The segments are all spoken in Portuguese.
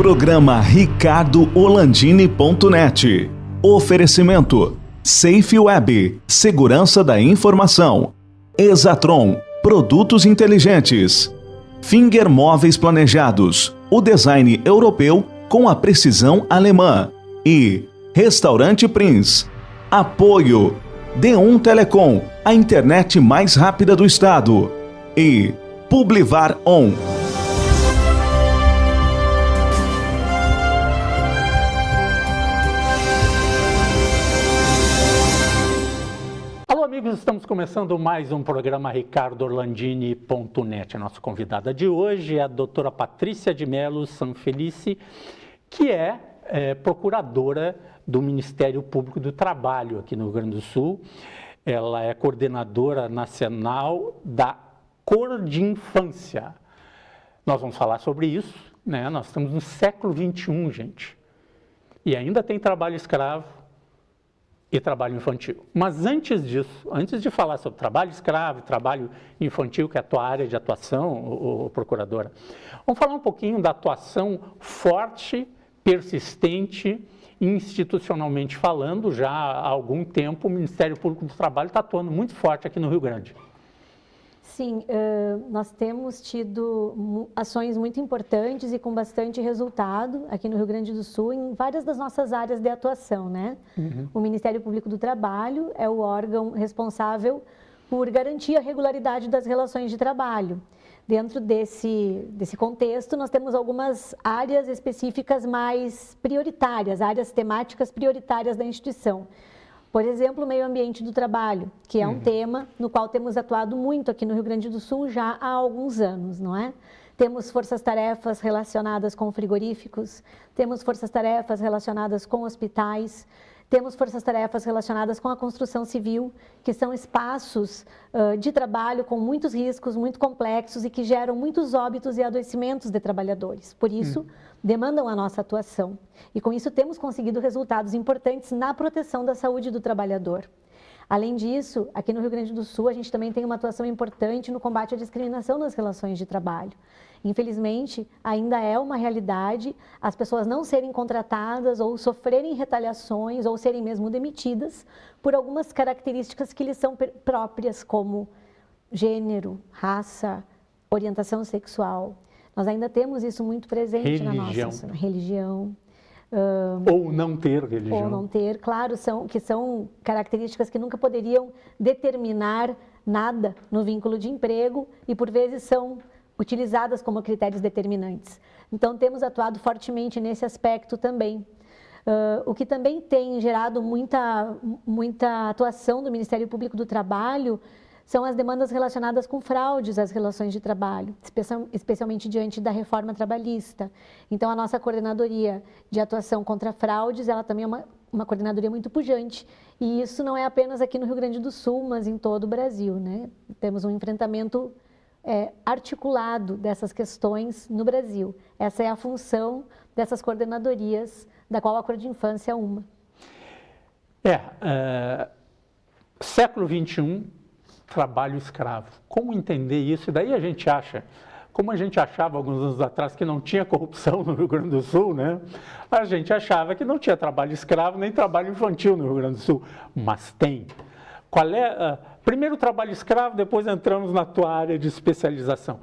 Programa RicardoOlandini.net. Oferecimento Safe Web, segurança da informação. Exatron, produtos inteligentes. Finger Móveis Planejados, o design europeu com a precisão alemã. E Restaurante Prince. Apoio D1 Telecom, a internet mais rápida do estado. E Publivar On. Alô, amigos, estamos começando mais um programa RicardoOlandini.net. A nossa convidada de hoje é a doutora Patrícia de Mello Sanfelice, que é procuradora do Ministério Público do Trabalho aqui no Rio Grande do Sul. Ela é coordenadora nacional da Cor de Infância. Nós vamos falar sobre isso, né? Nós estamos no século XXI, gente, e ainda tem trabalho escravo e trabalho infantil. Mas antes disso, antes de falar sobre trabalho escravo e trabalho infantil, que é a tua área de atuação, procuradora, vamos falar um pouquinho da atuação forte, persistente, institucionalmente falando. Já há algum tempo o Ministério Público do Trabalho está atuando muito forte aqui no Rio Grande. Sim, nós temos tido ações muito importantes e com bastante resultado aqui no Rio Grande do Sul em várias das nossas áreas de atuação, né? O Ministério Público do Trabalho é o órgão responsável por garantir a regularidade das relações de trabalho. Dentro desse contexto, nós temos algumas áreas específicas mais prioritárias, áreas temáticas prioritárias da instituição. Por exemplo, o meio ambiente do trabalho, que é um tema no qual temos atuado muito aqui no Rio Grande do Sul já há alguns anos, não é? Temos forças-tarefas relacionadas com frigoríficos, temos forças-tarefas relacionadas com hospitais, temos forças-tarefas relacionadas com a construção civil, que são espaços de trabalho com muitos riscos, muito complexos e que geram muitos óbitos e adoecimentos de trabalhadores. Por isso, demandam a nossa atuação. E com isso temos conseguido resultados importantes na proteção da saúde do trabalhador. Além disso, aqui no Rio Grande do Sul, a gente também tem uma atuação importante no combate à discriminação nas relações de trabalho. Infelizmente, ainda é uma realidade as pessoas não serem contratadas ou sofrerem retaliações ou serem mesmo demitidas por algumas características que lhes são próprias, como gênero, raça, orientação sexual. Nós ainda temos isso muito presente na nossa religião. Ou não ter religião. Ou não ter, claro, são características que nunca poderiam determinar nada no vínculo de emprego e por vezes são utilizadas como critérios determinantes. Então temos atuado fortemente nesse aspecto também. O que também tem gerado muita atuação do Ministério Público do Trabalho são as demandas relacionadas com fraudes às relações de trabalho, especialmente diante da reforma trabalhista. Então, a nossa coordenadoria de atuação contra fraudes, ela também é uma coordenadoria muito pujante. E isso não é apenas aqui no Rio Grande do Sul, mas em todo o Brasil, né? Temos um enfrentamento articulado dessas questões no Brasil. Essa é a função dessas coordenadorias, da qual a Cor de Infância é uma. Século XXI, trabalho escravo. Como entender isso? E daí a gente acha, como a gente achava alguns anos atrás que não tinha corrupção no Rio Grande do Sul, né? A gente achava que não tinha trabalho escravo nem trabalho infantil no Rio Grande do Sul, mas tem. Qual é? Primeiro trabalho escravo, depois entramos na tua área de especialização.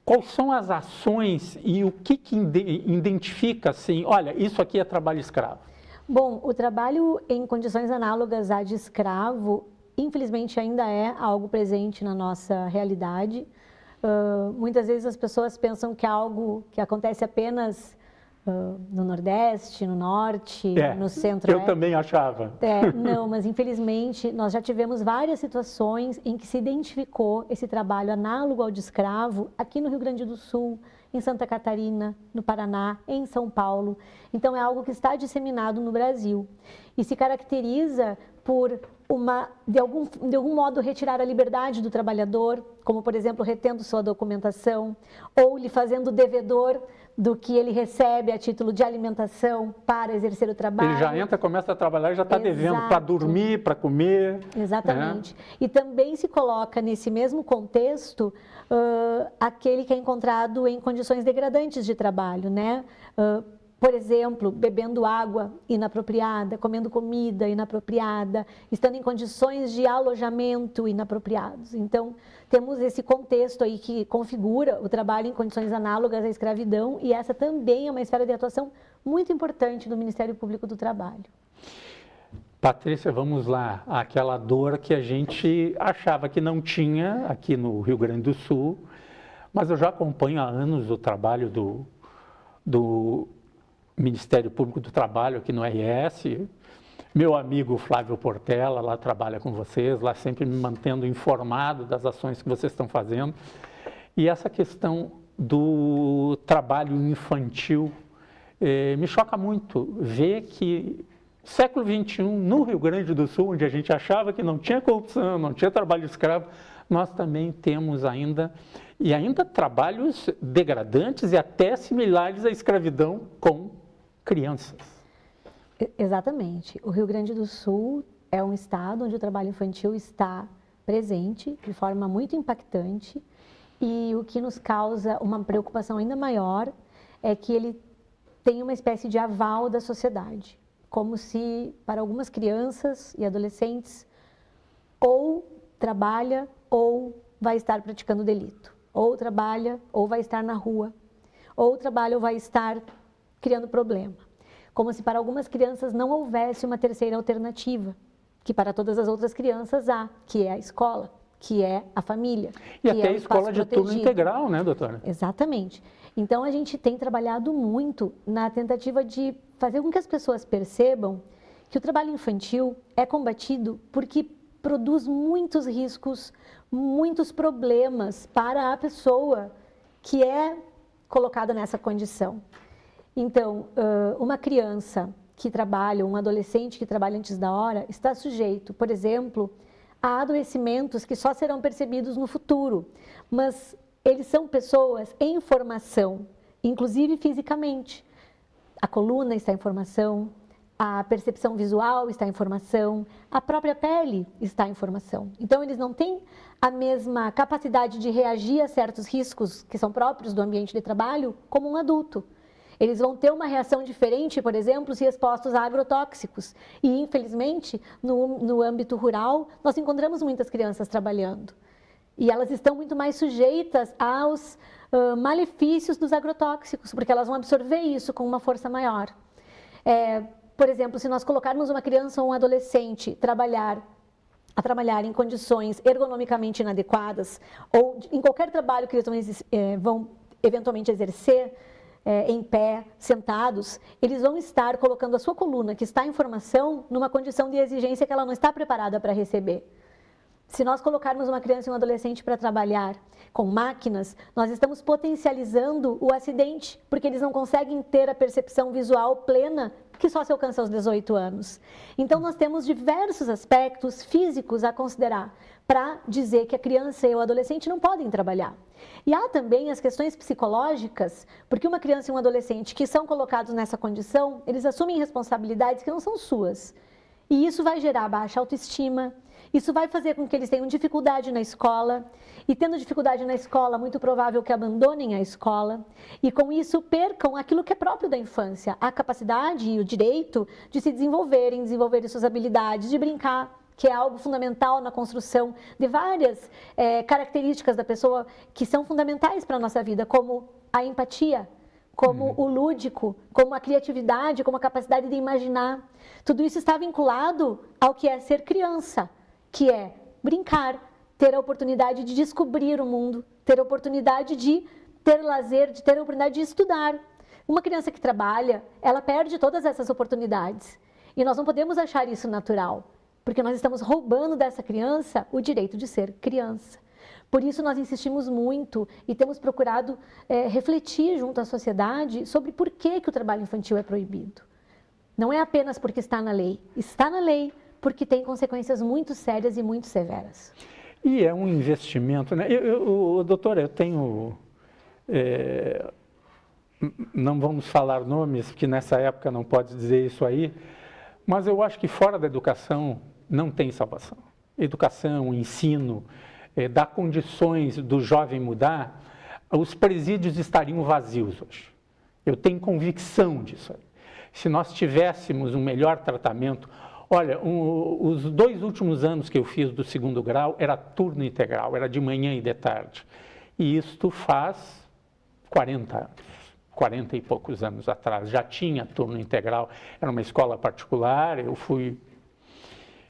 Quais são as ações e o que identifica assim, olha, isso aqui é trabalho escravo? Bom, o trabalho em condições análogas à de escravo, infelizmente, ainda é algo presente na nossa realidade. Muitas vezes as pessoas pensam que é algo que acontece apenas no Nordeste, no Norte, no Centro-Oeste. Eu também achava. Não, mas infelizmente nós já tivemos várias situações em que se identificou esse trabalho análogo ao de escravo aqui no Rio Grande do Sul, em Santa Catarina, no Paraná, em São Paulo. Então é algo que está disseminado no Brasil e se caracteriza por de algum modo retirar a liberdade do trabalhador, como por exemplo retendo sua documentação ou lhe fazendo devedor do que ele recebe a título de alimentação para exercer o trabalho. Ele já entra, começa a trabalhar e já está devendo para dormir, para comer. Exatamente. E também se coloca nesse mesmo contexto aquele que é encontrado em condições degradantes de trabalho, né? Por exemplo, bebendo água inapropriada, comendo comida inapropriada, estando em condições de alojamento inapropriados. Então, temos esse contexto aí que configura o trabalho em condições análogas à escravidão, e essa também é uma esfera de atuação muito importante do Ministério Público do Trabalho. Patrícia, vamos lá, aquela dor que a gente achava que não tinha aqui no Rio Grande do Sul, mas eu já acompanho há anos o trabalho do Ministério Público do Trabalho aqui no RS. Meu amigo Flávio Portela lá trabalha com vocês, lá sempre me mantendo informado das ações que vocês estão fazendo. E essa questão do trabalho infantil me choca muito ver que século XXI, no Rio Grande do Sul, onde a gente achava que não tinha corrupção, não tinha trabalho escravo, nós também temos ainda trabalhos degradantes e até similares à escravidão com crianças. Exatamente. O Rio Grande do Sul é um estado onde o trabalho infantil está presente de forma muito impactante, e o que nos causa uma preocupação ainda maior é que ele tem uma espécie de aval da sociedade, como se para algumas crianças e adolescentes ou trabalha ou vai estar praticando delito, ou trabalha ou vai estar na rua, ou trabalha ou vai estar criando problema. Como se para algumas crianças não houvesse uma terceira alternativa, que para todas as outras crianças há, que é a escola, que é a família. E até a escola de turno integral, né, doutora? Exatamente. Então, a gente tem trabalhado muito na tentativa de fazer com que as pessoas percebam que o trabalho infantil é combatido porque produz muitos riscos, muitos problemas para a pessoa que é colocada nessa condição. Então, uma criança que trabalha, um adolescente que trabalha antes da hora, está sujeito, por exemplo, a adoecimentos que só serão percebidos no futuro, mas eles são pessoas em formação, inclusive fisicamente. A coluna está em formação, a percepção visual está em formação, a própria pele está em formação. Então, eles não têm a mesma capacidade de reagir a certos riscos que são próprios do ambiente de trabalho como um adulto. Eles vão ter uma reação diferente, por exemplo, se expostos a agrotóxicos. E, infelizmente, no âmbito rural, nós encontramos muitas crianças trabalhando. E elas estão muito mais sujeitas aos malefícios dos agrotóxicos, porque elas vão absorver isso com uma força maior. Por exemplo, se nós colocarmos uma criança ou um adolescente a trabalhar em condições ergonomicamente inadequadas, ou em qualquer trabalho que eles vão eventualmente exercer, em pé, sentados, eles vão estar colocando a sua coluna, que está em formação, numa condição de exigência que ela não está preparada para receber. Se nós colocarmos uma criança e um adolescente para trabalhar com máquinas, nós estamos potencializando o acidente, porque eles não conseguem ter a percepção visual plena que só se alcança aos 18 anos. Então, nós temos diversos aspectos físicos a considerar para dizer que a criança e o adolescente não podem trabalhar. E há também as questões psicológicas, porque uma criança e um adolescente que são colocados nessa condição, eles assumem responsabilidades que não são suas. E isso vai gerar baixa autoestima, isso vai fazer com que eles tenham dificuldade na escola, e tendo dificuldade na escola, muito provável que abandonem a escola, e com isso percam aquilo que é próprio da infância, a capacidade e o direito de se desenvolverem suas habilidades, de brincar, que é algo fundamental na construção de várias características da pessoa que são fundamentais para a nossa vida, como a empatia, como o lúdico, como a criatividade, como a capacidade de imaginar. Tudo isso está vinculado ao que é ser criança, que é brincar, ter a oportunidade de descobrir o mundo, ter a oportunidade de ter lazer, de ter a oportunidade de estudar. Uma criança que trabalha, ela perde todas essas oportunidades. E nós não podemos achar isso natural, porque nós estamos roubando dessa criança o direito de ser criança. Por isso nós insistimos muito e temos procurado refletir junto à sociedade sobre por que o trabalho infantil é proibido. Não é apenas porque está na lei porque tem consequências muito sérias e muito severas. E é um investimento, né? Doutora, eu tenho não vamos falar nomes, porque nessa época não pode dizer isso aí, mas eu acho que fora da educação não tem salvação. Educação, ensino, dar condições do jovem mudar, os presídios estariam vazios hoje. Eu tenho convicção disso aí. Se nós tivéssemos um melhor tratamento... Olha, os 2 últimos anos que eu fiz do 2º grau era turno integral, era de manhã e de tarde. E isto faz 40 anos, 40 e poucos anos atrás. Já tinha turno integral, era uma escola particular, eu fui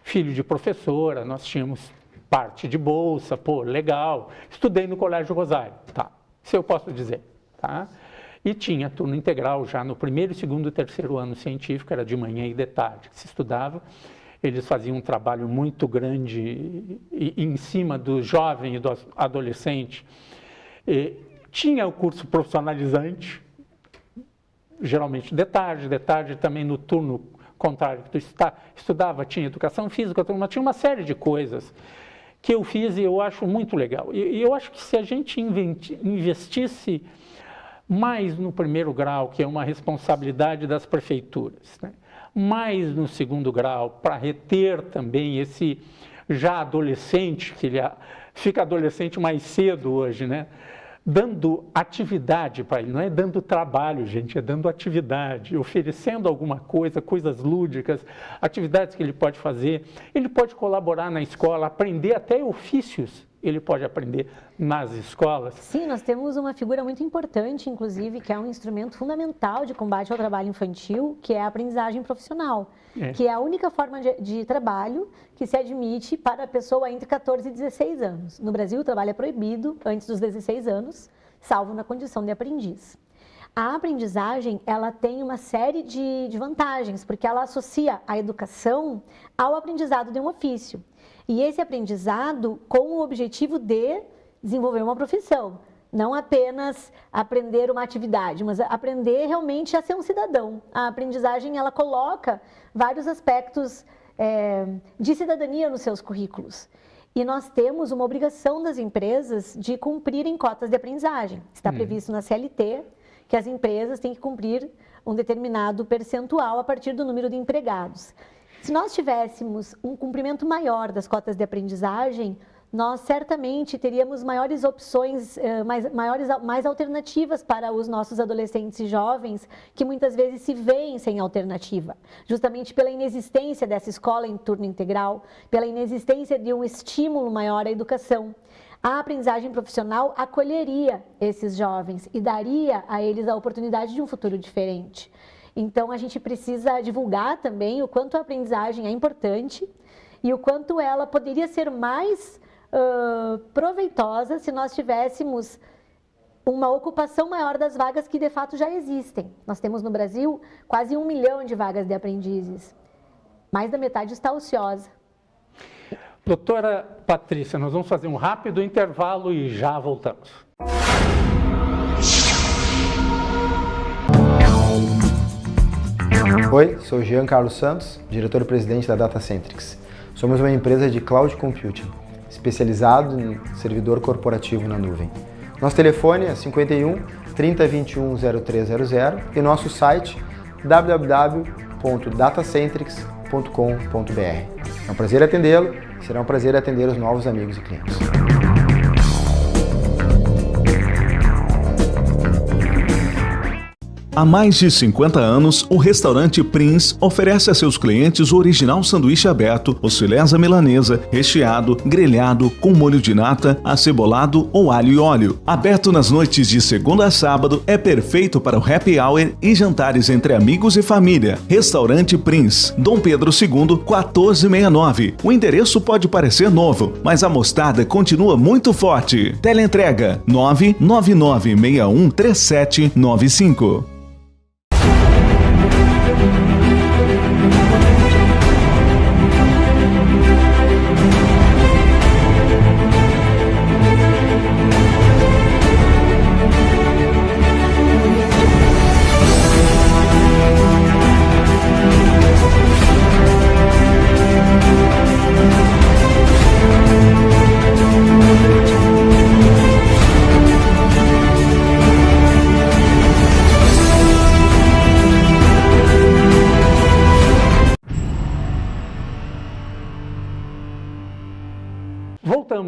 filho de professora, nós tínhamos parte de bolsa, pô, legal. Estudei no Colégio Rosário, tá, isso eu posso dizer, tá? E tinha turno integral já no 1º, 2º e 3º ano científico, era de manhã e de tarde que se estudava. Eles faziam um trabalho muito grande em cima do jovem e do adolescente. Tinha o curso profissionalizante, geralmente de tarde também no turno contrário que tu estudava, tinha educação física, mas tinha uma série de coisas que eu fiz e eu acho muito legal. E eu acho que se a gente investisse mais no 1º grau, que é uma responsabilidade das prefeituras, né? Mais no 2º grau, para reter também esse já adolescente, que ele fica adolescente mais cedo hoje, né? Dando atividade para ele, não é dando trabalho, gente, é dando atividade, oferecendo alguma coisa, coisas lúdicas, atividades que ele pode fazer, ele pode colaborar na escola, aprender até ofícios, ele pode aprender nas escolas. Sim, nós temos uma figura muito importante, inclusive, que é um instrumento fundamental de combate ao trabalho infantil, que é a aprendizagem profissional, que é a única forma de trabalho que se admite para a pessoa entre 14 e 16 anos. No Brasil, o trabalho é proibido antes dos 16 anos, salvo na condição de aprendiz. A aprendizagem, ela tem uma série de vantagens, porque ela associa a educação ao aprendizado de um ofício. E esse aprendizado com o objetivo de desenvolver uma profissão. Não apenas aprender uma atividade, mas aprender realmente a ser um cidadão. A aprendizagem, ela coloca vários aspectos de cidadania nos seus currículos. E nós temos uma obrigação das empresas de cumprirem cotas de aprendizagem. Está previsto na CLT que as empresas têm que cumprir um determinado percentual a partir do número de empregados. Se nós tivéssemos um cumprimento maior das cotas de aprendizagem, nós certamente teríamos maiores opções, mais alternativas para os nossos adolescentes e jovens, que muitas vezes se veem sem alternativa, justamente pela inexistência dessa escola em turno integral, pela inexistência de um estímulo maior à educação. A aprendizagem profissional acolheria esses jovens e daria a eles a oportunidade de um futuro diferente. Então, a gente precisa divulgar também o quanto a aprendizagem é importante e o quanto ela poderia ser mais proveitosa se nós tivéssemos uma ocupação maior das vagas que de fato já existem. Nós temos no Brasil quase 1 milhão de vagas de aprendizes. Mais da metade está ociosa. Doutora Patrícia, nós vamos fazer um rápido intervalo e já voltamos. Oi, sou Jean Carlos Santos, diretor-presidente da Datacentrix. Somos uma empresa de cloud computing, especializado em servidor corporativo na nuvem. Nosso telefone é 51 3021 0300 e nosso site www.datacentrix.com.br. É um prazer atendê-lo, será um prazer atender os novos amigos e clientes. Há mais de 50 anos, o restaurante Prince oferece a seus clientes o original sanduíche aberto, os filés à milanesa, recheado, grelhado, com molho de nata, acebolado ou alho e óleo. Aberto nas noites de segunda a sábado, é perfeito para o happy hour e jantares entre amigos e família. Restaurante Prince, Dom Pedro II, 1469. O endereço pode parecer novo, mas a mostarda continua muito forte. Teleentrega 999613795.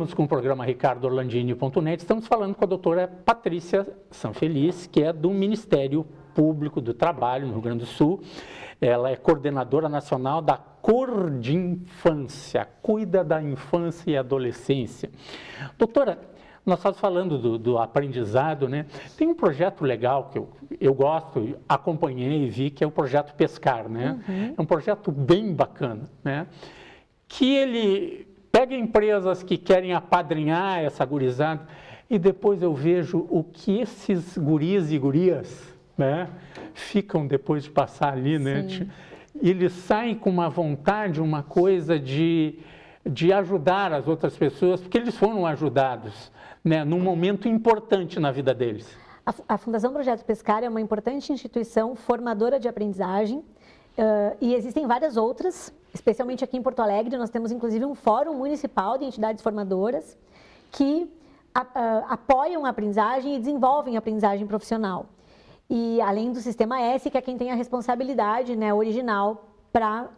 Estamos com o programa ricardoorlandini.net, estamos falando com a doutora Patrícia Sanfelice, que é do Ministério Público do Trabalho, no Rio Grande do Sul. Ela é coordenadora nacional da Cordinfância, cuida da infância e adolescência. Doutora, nós estamos falando do aprendizado, né? Tem um projeto legal que eu gosto, acompanhei e vi, que é o projeto Pescar, né? É um projeto bem bacana, né? Que ele pega empresas que querem apadrinhar essa gurizada e depois eu vejo o que esses guris e gurias, né, ficam depois de passar ali, né? Eles saem com uma vontade, uma coisa de ajudar as outras pessoas, porque eles foram ajudados, né, num momento importante na vida deles. A Fundação Projeto Pescar é uma importante instituição formadora de aprendizagem e existem várias outras, especialmente aqui em Porto Alegre. Nós temos inclusive um fórum municipal de entidades formadoras que apoiam a aprendizagem e desenvolvem a aprendizagem profissional. E além do Sistema S, que é quem tem a responsabilidade, né, original para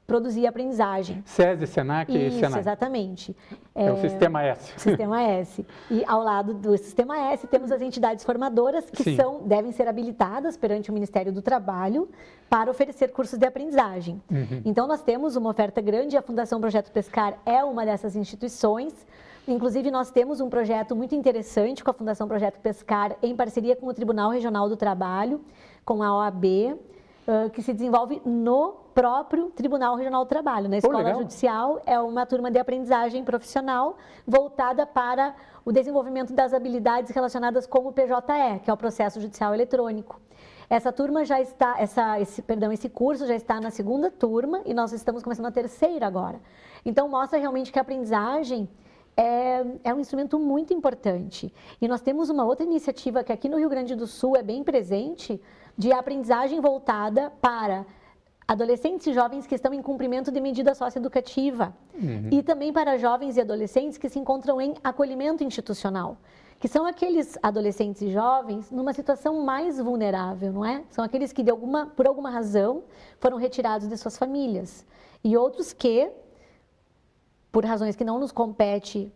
produzir a aprendizagem. SESI, SENAC e Isso, SENAC. Exatamente. É o Sistema S. Sistema S. E ao lado do Sistema S temos as entidades formadoras que devem ser habilitadas perante o Ministério do Trabalho para oferecer cursos de aprendizagem. Então nós temos uma oferta grande, a Fundação Projeto Pescar é uma dessas instituições. Inclusive, nós temos um projeto muito interessante com a Fundação Projeto Pescar, em parceria com o Tribunal Regional do Trabalho, com a OAB, que se desenvolve no próprio Tribunal Regional do Trabalho. Na Escola Judicial é uma turma de aprendizagem profissional voltada para o desenvolvimento das habilidades relacionadas com o PJE, que é o Processo Judicial Eletrônico. Essa turma já está, esse curso já está na 2ª turma e nós estamos começando a 3ª agora. Então, mostra realmente que a aprendizagem é um instrumento muito importante. E nós temos uma outra iniciativa que aqui no Rio Grande do Sul é bem presente, de aprendizagem voltada para adolescentes e jovens que estão em cumprimento de medida socioeducativa. E também para jovens e adolescentes que se encontram em acolhimento institucional, que são aqueles adolescentes e jovens numa situação mais vulnerável, não é? São aqueles que por alguma razão foram retirados de suas famílias. E outros que, por razões que não nos compete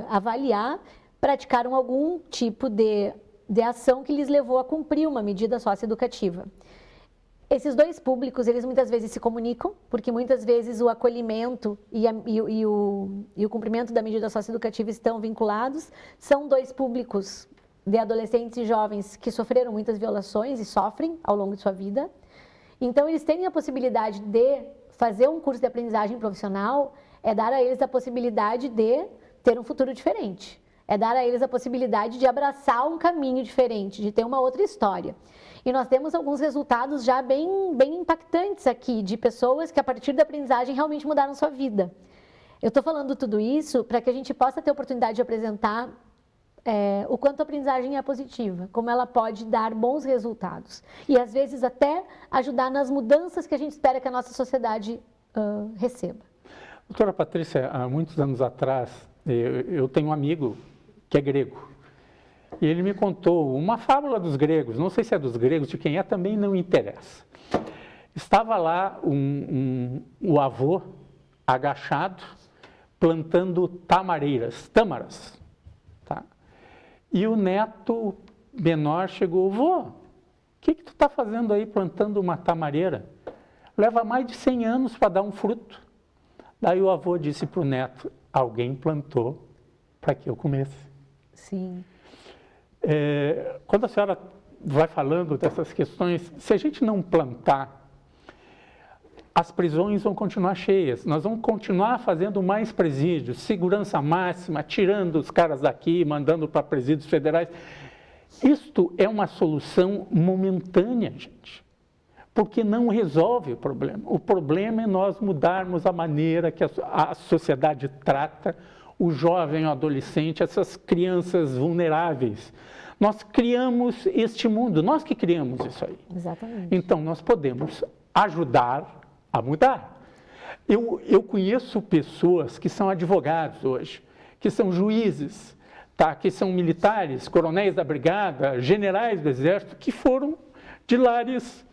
avaliar, praticaram algum tipo de ação que lhes levou a cumprir uma medida socioeducativa. Esses dois públicos, eles muitas vezes se comunicam, porque muitas vezes o acolhimento e o cumprimento da medida socioeducativa estão vinculados. São dois públicos de adolescentes e jovens que sofreram muitas violações e sofrem ao longo de sua vida. Então, eles têm a possibilidade de fazer um curso de aprendizagem profissional, é dar a eles a possibilidade de ter um futuro diferente. É dar a eles a possibilidade de abraçar um caminho diferente, de ter uma outra história. E nós temos alguns resultados já bem impactantes aqui, de pessoas que a partir da aprendizagem realmente mudaram sua vida. Eu estou falando tudo isso para que a gente possa ter a oportunidade de apresentar o quanto a aprendizagem é positiva, como ela pode dar bons resultados. E às vezes até ajudar nas mudanças que a gente espera que a nossa sociedade receba. Doutora Patrícia, há muitos anos atrás, eu tenho um amigo que é grego. E ele me contou uma fábula dos gregos, não sei se é dos gregos, de quem é, também não interessa. Estava lá o avô agachado, plantando tâmaras. Tá? E o neto menor chegou: vô, o que tu está fazendo aí plantando uma tamareira? Leva mais de 100 anos para dar um fruto. Daí o avô disse para o neto: alguém plantou para que eu comesse. Sim. Quando a senhora vai falando dessas questões, se a gente não plantar, as prisões vão continuar cheias, nós vamos continuar fazendo mais presídios, segurança máxima, tirando os caras daqui, mandando para presídios federais. Isto é uma solução momentânea, gente, porque não resolve o problema. O problema é nós mudarmos a maneira que a sociedade trata o jovem, o adolescente, essas crianças vulneráveis. Nós criamos este mundo, nós que criamos isso aí. Exatamente. Então, nós podemos ajudar a mudar. Eu conheço pessoas que são advogados hoje, que são juízes, tá? Que são militares, coronéis da brigada, generais do exército, que foram de lares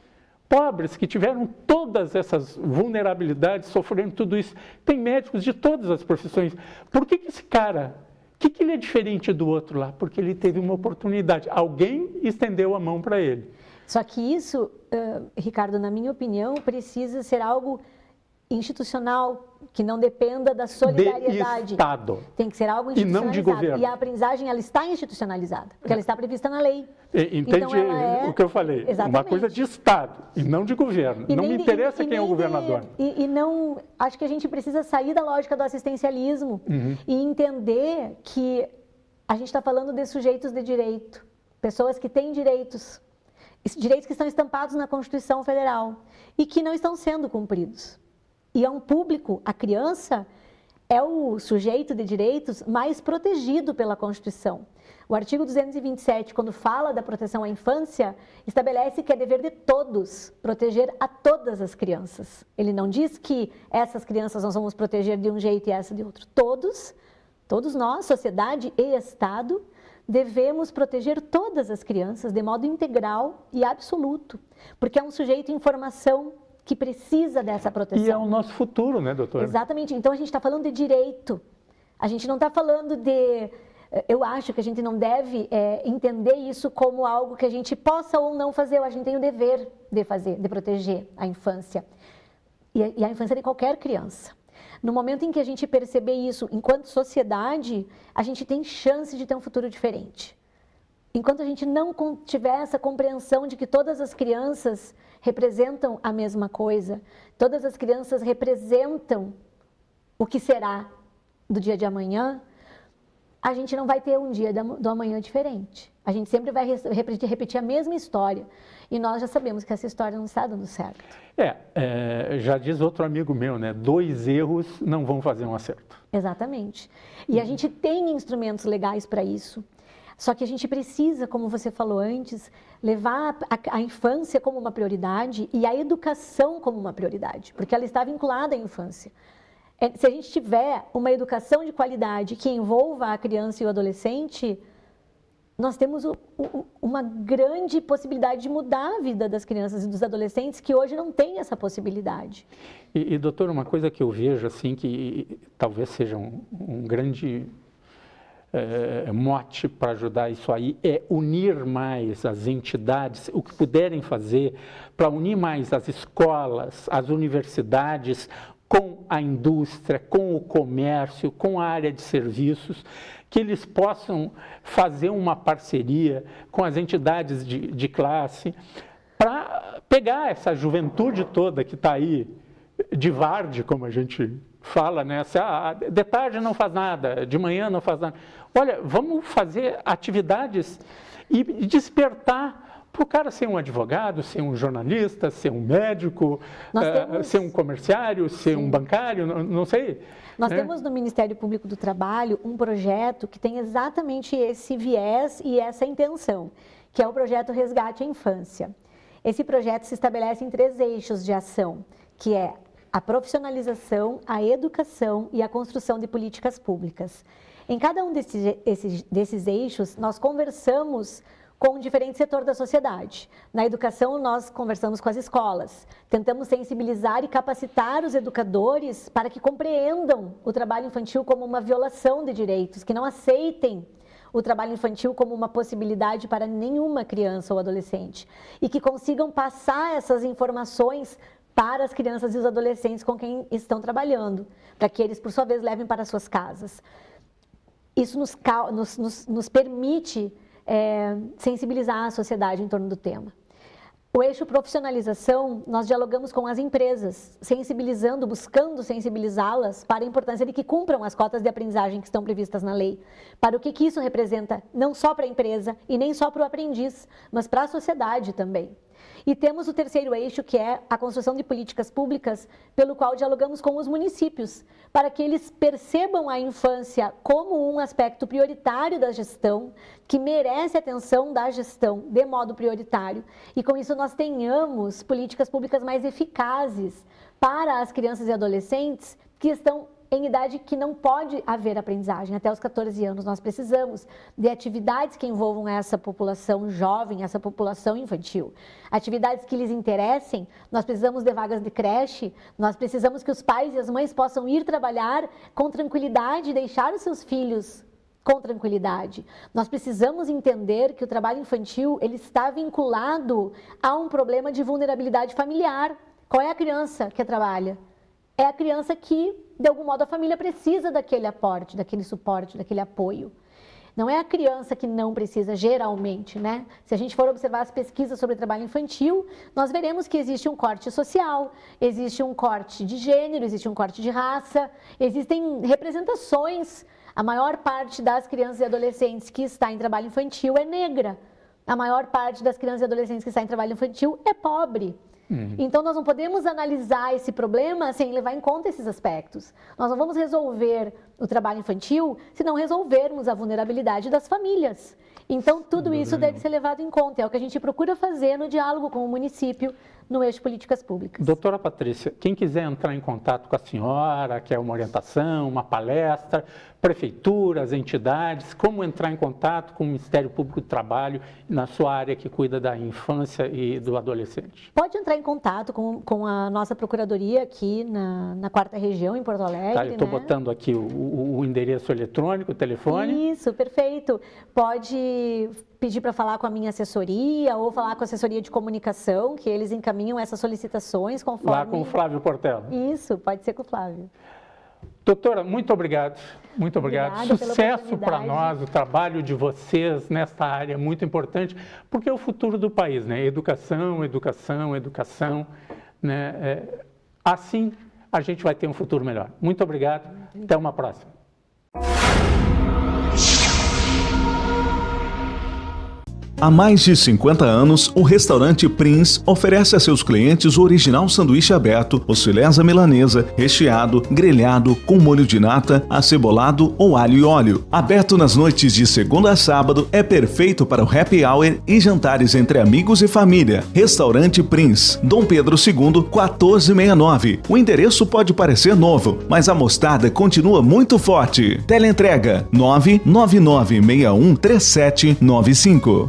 pobres que tiveram todas essas vulnerabilidades, sofrendo tudo isso. Tem médicos de todas as profissões. Por que esse cara, o que ele é diferente do outro lá? Porque ele teve uma oportunidade. Alguém estendeu a mão para ele. Só que isso, Ricardo, na minha opinião, precisa ser algo institucional, que não dependa da solidariedade. De Estado. Tem que ser algo institucionalizado. E não de governo. E a aprendizagem, ela está institucionalizada, porque ela está prevista na lei. Entende então, o que eu falei? Exatamente. Uma coisa de Estado e não de governo. Não me interessa quem é o governador. E não, acho que a gente precisa sair da lógica do assistencialismo e entender que a gente está falando de sujeitos de direito, pessoas que têm direitos que estão estampados na Constituição Federal e que não estão sendo cumpridos. E é um público, a criança é o sujeito de direitos mais protegido pela Constituição. O artigo 227, quando fala da proteção à infância, estabelece que é dever de todos proteger a todas as crianças. Ele não diz que essas crianças nós vamos proteger de um jeito e essa de outro. Todos nós, sociedade e Estado, devemos proteger todas as crianças de modo integral e absoluto, porque é um sujeito em formação que precisa dessa proteção. E é o nosso futuro, né, doutora? Exatamente. Então, a gente está falando de direito. A gente não está falando de... Eu acho que a gente não deve entender isso como algo que a gente possa ou não fazer. A gente tem o dever de fazer, de proteger a infância. E a infância de qualquer criança. No momento em que a gente perceber isso enquanto sociedade, a gente tem chance de ter um futuro diferente. Enquanto a gente não tiver essa compreensão de que todas as crianças representam a mesma coisa, todas as crianças representam o que será do dia de amanhã, a gente não vai ter um dia do amanhã diferente. A gente sempre vai repetir a mesma história. E nós já sabemos que essa história não está dando certo. Já diz outro amigo meu, né? 2 erros não vão fazer um acerto. Exatamente. E a gente tem instrumentos legais para isso. Só que a gente precisa, como você falou antes, levar a infância como uma prioridade e a educação como uma prioridade, porque ela está vinculada à infância. Se a gente tiver uma educação de qualidade que envolva a criança e o adolescente, nós temos uma grande possibilidade de mudar a vida das crianças e dos adolescentes que hoje não têm essa possibilidade. E doutor, uma coisa que eu vejo assim que talvez seja um grande mote para ajudar isso aí é unir mais as entidades, o que puderem fazer para unir mais as escolas, as universidades com a indústria, com o comércio, com a área de serviços, que eles possam fazer uma parceria com as entidades de classe para pegar essa juventude toda que está aí, de varde, como a gente fala, né? De tarde não faz nada, de manhã não faz nada. Olha, vamos fazer atividades e despertar para o cara ser um advogado, ser um jornalista, ser um médico, ser um comerciário, ser um bancário, não sei. Nós temos no Ministério Público do Trabalho um projeto que tem exatamente esse viés e essa intenção, que é o projeto Resgate à Infância. Esse projeto se estabelece em 3 eixos de ação, que é a profissionalização, a educação e a construção de políticas públicas. Em cada um desses eixos, nós conversamos com diferentes setores da sociedade. Na educação, nós conversamos com as escolas, tentamos sensibilizar e capacitar os educadores para que compreendam o trabalho infantil como uma violação de direitos, que não aceitem o trabalho infantil como uma possibilidade para nenhuma criança ou adolescente e que consigam passar essas informações para as crianças e os adolescentes com quem estão trabalhando, para que eles, por sua vez, levem para suas casas. Isso nos permite sensibilizar a sociedade em torno do tema. O eixo profissionalização, nós dialogamos com as empresas, sensibilizando, buscando sensibilizá-las para a importância de que cumpram as cotas de aprendizagem que estão previstas na lei, para o que isso representa, não só para a empresa e nem só para o aprendiz, mas para a sociedade também. E temos o 3º eixo, que é a construção de políticas públicas, pelo qual dialogamos com os municípios, para que eles percebam a infância como um aspecto prioritário da gestão, que merece atenção da gestão de modo prioritário, e com isso nós tenhamos políticas públicas mais eficazes para as crianças e adolescentes que estão em idade que não pode haver aprendizagem. Até os 14 anos nós precisamos de atividades que envolvam essa população jovem, essa população infantil. Atividades que lhes interessem, nós precisamos de vagas de creche, nós precisamos que os pais e as mães possam ir trabalhar com tranquilidade e deixar os seus filhos com tranquilidade. Nós precisamos entender que o trabalho infantil ele está vinculado a um problema de vulnerabilidade familiar. Qual é a criança que trabalha? É a criança que, de algum modo, a família precisa daquele aporte, daquele suporte, daquele apoio. Não é a criança que não precisa, geralmente, né? Se a gente for observar as pesquisas sobre trabalho infantil, nós veremos que existe um corte social, existe um corte de gênero, existe um corte de raça, existem representações. A maior parte das crianças e adolescentes que está em trabalho infantil é negra. A maior parte das crianças e adolescentes que está em trabalho infantil é pobre. Então, nós não podemos analisar esse problema sem levar em conta esses aspectos. Nós não vamos resolver o trabalho infantil se não resolvermos a vulnerabilidade das famílias. Então, tudo isso deve ser levado em conta. É o que a gente procura fazer no diálogo com o município, no eixo políticas públicas. Doutora Patrícia, quem quiser entrar em contato com a senhora, quer uma orientação, uma palestra, prefeituras, entidades, como entrar em contato com o Ministério Público do Trabalho na sua área que cuida da infância e do adolescente? Pode entrar em contato com a nossa procuradoria aqui na 4ª Região, em Porto Alegre. Tá, eu estou botando aqui o endereço eletrônico, o telefone. Isso, perfeito. Pode pedir para falar com a minha assessoria ou falar com a assessoria de comunicação, que eles encaminham essas solicitações conforme... Lá com o Flávio Portela. Isso, pode ser com o Flávio. Doutora, muito obrigado. Muito obrigado. Obrigada. Sucesso para nós, o trabalho de vocês nesta área é muito importante, porque é o futuro do país, né? Educação, educação, educação, né? Assim a gente vai ter um futuro melhor. Muito obrigado. Até uma próxima. Há mais de 50 anos, o restaurante Prince oferece a seus clientes o original sanduíche aberto, os filés à milanesa, recheado, grelhado, com molho de nata, acebolado ou alho e óleo. Aberto nas noites de segunda a sábado, é perfeito para o happy hour e jantares entre amigos e família. Restaurante Prince, Dom Pedro II, 1469. O endereço pode parecer novo, mas a mostarda continua muito forte. Teleentrega 999613795.